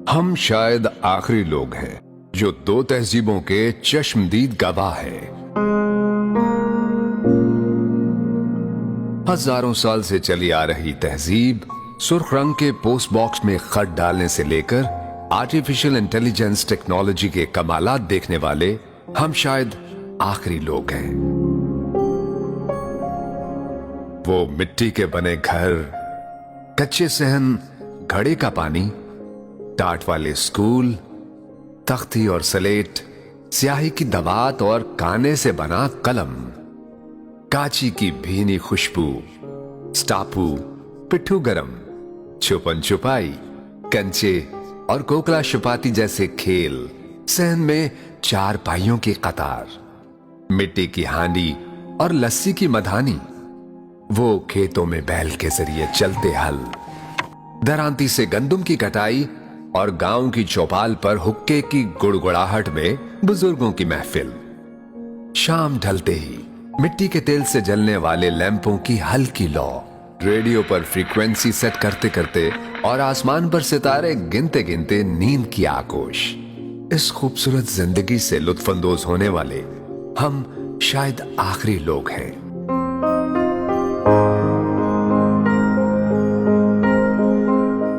ہم شاید آخری لوگ ہیں جو دو تہذیبوں کے چشمدید گواہ ہیں۔ ہزاروں سال سے چلی آ رہی تہذیب، سرخ رنگ کے پوسٹ باکس میں خط ڈالنے سے لے کر آرٹیفیشل انٹیلیجنس ٹیکنالوجی کے کمالات دیکھنے والے ہم شاید آخری لوگ ہیں۔ وہ مٹی کے بنے گھر، کچے صحن، گھڑے کا پانی، ٹاٹ والے اسکول، تختی اور سلیٹ، سیاہی کی دوات اور کانے سے بنا قلم، کاچی کی بھینی خوشبو، سٹاپو، پٹھو گرم، چھپن چھپائی، کنچے اور کوکلا شپاتی جیسے کھیل، صحن میں چار پائیوں کی قطار، مٹی کی ہانڈی اور لسی کی مدھانی، وہ کھیتوں میں بیل کے ذریعے چلتے ہل، درانتی سے گندم کی کٹائی اور گاؤں کی چوپال پر حکے کی گڑگڑاہٹ میں بزرگوں کی محفل، شام ڈھلتے ہی مٹی کے تیل سے جلنے والے لیمپوں کی ہلکی لو، ریڈیو پر فریکوینسی سیٹ کرتے کرتے اور آسمان پر ستارے گنتے گنتے نیند کی آگوش۔ اس خوبصورت زندگی سے لطف اندوز ہونے والے ہم شاید آخری لوگ ہیں۔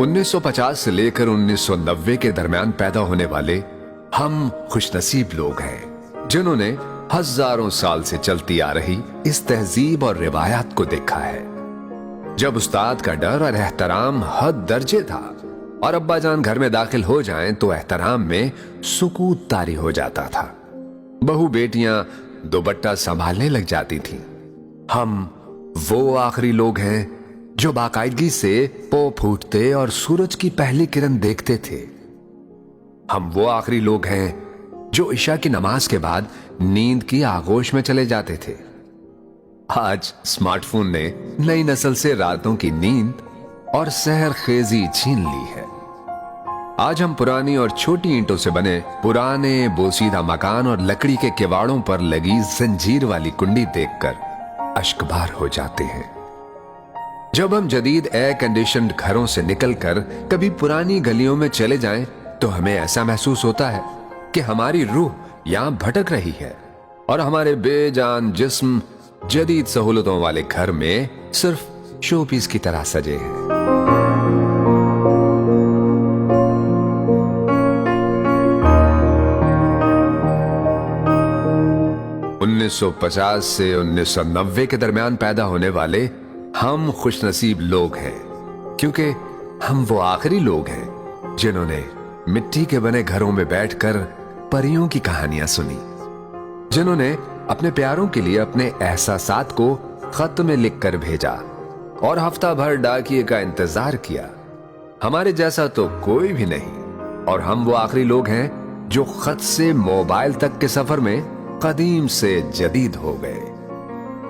1950 سے لے کر 1990 کے درمیان پیدا ہونے والے ہم خوش نصیب لوگ ہیں جنہوں نے ہزاروں سال سے چلتی آ رہی اس تہذیب اور روایات کو دیکھا ہے۔ جب استاد کا ڈر اور احترام حد درجے تھا اور ابا جان گھر میں داخل ہو جائیں تو احترام میں سکوت طاری ہو جاتا تھا، بہو بیٹیاں دوپٹہ سنبھالنے لگ جاتی تھیں۔ ہم وہ آخری لوگ ہیں جو باقاعدگی سے پو پھوٹتے اور سورج کی پہلی کرن دیکھتے تھے۔ ہم وہ آخری لوگ ہیں جو عشاء کی نماز کے بعد نیند کی آغوش میں چلے جاتے تھے۔ آج اسمارٹ فون نے نئی نسل سے راتوں کی نیند اور سحر خیزی چھین لی ہے۔ آج ہم پرانی اور چھوٹی اینٹوں سے بنے پرانے بوسیدہ مکان اور لکڑی کے کواڑوں پر لگی زنجیر والی کنڈی دیکھ کر اشکبار ہو جاتے ہیں۔ جب ہم جدید ایئر کنڈیشنڈ گھروں سے نکل کر کبھی پرانی گلیوں میں چلے جائیں تو ہمیں ایسا محسوس ہوتا ہے کہ ہماری روح یہاں بھٹک رہی ہے اور ہمارے بے جان جسم جدید سہولتوں والے گھر میں صرف شو پیس کی طرح سجے ہیں۔ 1950 سے 1990 کے درمیان پیدا ہونے والے ہم خوش نصیب لوگ ہیں کیونکہ ہم وہ آخری لوگ ہیں جنہوں نے مٹی کے بنے گھروں میں بیٹھ کر پریوں کی کہانیاں سنی، جنہوں نے اپنے پیاروں کے لیے اپنے احساسات کو خط میں لکھ کر بھیجا اور ہفتہ بھر ڈاکیے کا انتظار کیا۔ ہمارے جیسا تو کوئی بھی نہیں، اور ہم وہ آخری لوگ ہیں جو خط سے موبائل تک کے سفر میں قدیم سے جدید ہو گئے۔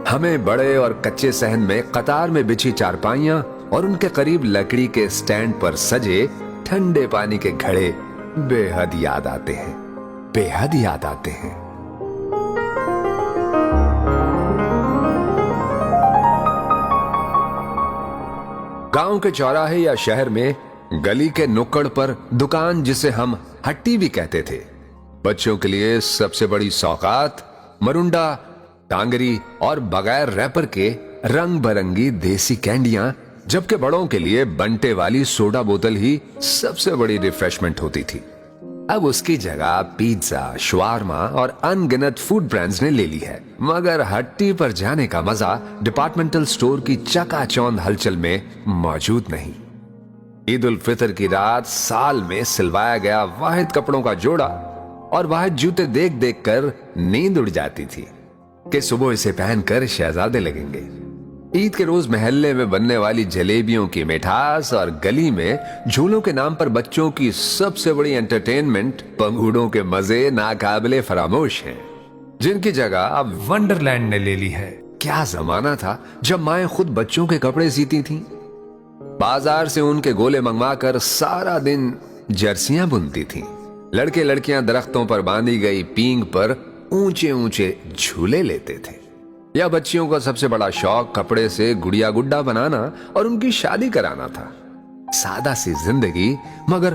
ہمیں بڑے اور کچے صحن میں قطار میں بچھی چارپائیاں اور ان کے قریب لکڑی کے سٹینڈ پر سجے ٹھنڈے پانی کے گھڑے بے حد یاد آتے ہیں، بے حد یاد آتے ہیں۔ گاؤں کے چوراہے یا شہر میں گلی کے نکڑ پر دکان، جسے ہم ہٹی بھی کہتے تھے، بچوں کے لیے سب سے بڑی سوغات مرونڈا، ٹانگری اور بغیر ریپر کے رنگ برنگی دیسی کینڈیاں، جبکہ بڑوں کے لیے بنٹے والی سوڈا بوتل ہی سب سے بڑی ریفریشمنٹ ہوتی تھی۔ اب اس کی جگہ پیزا، شوارما اور ان گنت فوڈ برانڈز نے لے لی ہے، مگر ہٹی پر جانے کا مزہ ڈپارٹمنٹل سٹور کی چکا چوند ہلچل میں موجود نہیں۔ عید الفطر کی رات سال میں سلوایا گیا واحد کپڑوں کا جوڑا اور واحد جوتے دیکھ دیکھ کر نیند اڑ جاتی تھی کہ صبح اسے پہن کر شہزادے لگیں گے۔ عید کے روز محلے میں بننے والی جلیبیوں کی مٹھاس اور گلی میں جھولوں کے نام پر بچوں کی سب سے بڑی انٹرٹینمنٹ پنگوڑوں کے مزے ناقابل فراموش ہیں، جن کی جگہ اب ونڈرلینڈ نے لے لی ہے۔ کیا زمانہ تھا جب مائیں خود بچوں کے کپڑے سیتی تھیں، بازار سے ان کے گولے منگوا کر سارا دن جرسیاں بنتی تھیں، لڑکے لڑکیاں درختوں پر باندھی گئی پینگ پر اونچے اونچے جھولے لیتے تھے، یا بچیوں کا سب سے بڑا شوق کپڑے سے گڑیا گڈا بنانا اور ان کی شادی کرانا تھا۔ سادہ سی زندگی مگر